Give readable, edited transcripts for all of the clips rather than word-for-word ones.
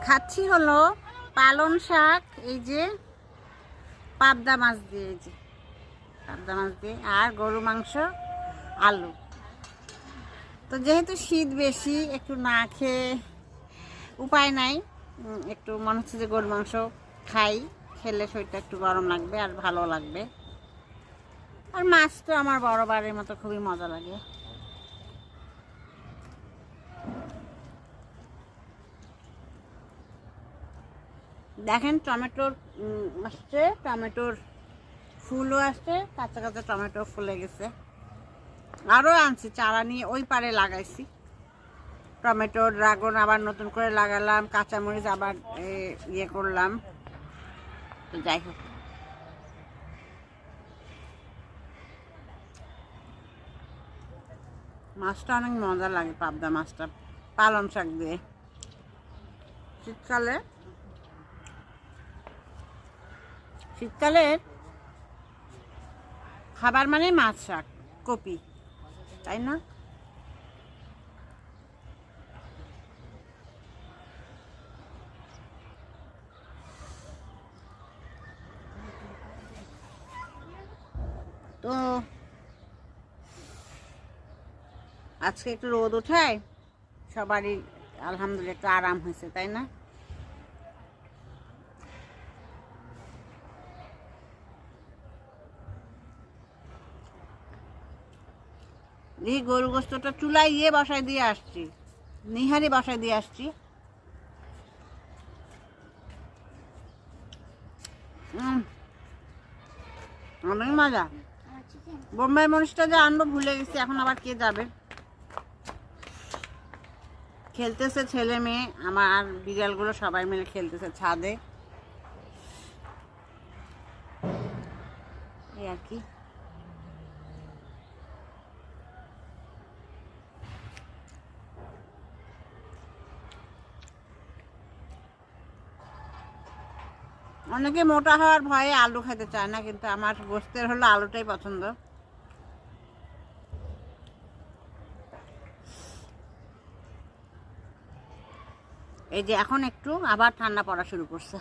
খাচ্ছি হলো পালং শাক, এই যে পাবদা মাছ দিয়ে, এই যে পাবদা মাছ দিয়ে, আর গরু মাংস, আলু। তো যেহেতু শীত বেশি, একটু না খেয়ে উপায় নাই, একটু মনে হচ্ছে যে গরু মাংস খাই, খেলে শরীরটা একটু গরম লাগবে আর ভালো লাগবে। আর মাছ তো আমার বড়বারের মতো খুবই মজা লাগে। দেখেন টমেটোর আসছে, টমেটোর ফুলও আসছে, কাঁচা কাঁচা টমেটো ফুলে গেছে। আরও আনছি চারা নিয়ে, ওই পারে লাগাইছি টমেটো, ড্রাগন আবার নতুন করে লাগালাম, কাঁচামরিচ আবার ইয়ে করলাম। তো যাই হোক, মাছটা অনেক মজা লাগে, পাবদা মাছটা পালং শাক দিয়ে। শীতকালে শীতকালে খাবার মানে মাছ, শাক, কপি, তাই না? তো আজকে একটু রোদ ওঠায় সবারই আলহামদুলিল্লাহ একটু আরাম হয়েছে, তাই না? এই গরু গোস্তটা চুলায় ইয়ে বসায় দিয়ে আসছি, নিহারি বসায় দিয়ে আসছি। অনেক মজা। বোম্বাই মরিচটা যে আনবো ভুলে গেছি, এখন আবার কে যাবে। খেলতেছে ছেলে মেয়ে, আমার বিড়ালগুলো সবাই মিলে খেলতেছে ছাদে, এই আর কি। অনেকে মোটা হওয়ার ভয়ে আলু খেতে চায় না, কিন্তু আমার গোস্তের হলো আলুটাই পছন্দ। এই যে এখন একটু আবার ঠান্ডা পড়া শুরু করছে,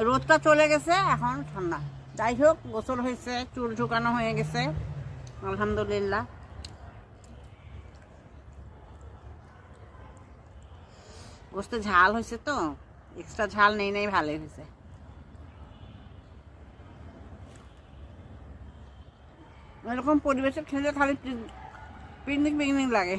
রোদটা চলে গেছে, এখন ঠান্ডা। যাই হোক, গোসল হয়েছে, চুল ঝুকানো হয়ে গেছে, আলহামদুলিল্লাহ। গোস্তে ঝাল হয়েছে তো, এক্সট্রা ঝাল নেই নেই, ভালোই হয়েছে। এরকম পরিবেশে খেলে খালি পিকনিক পিকনিক লাগে।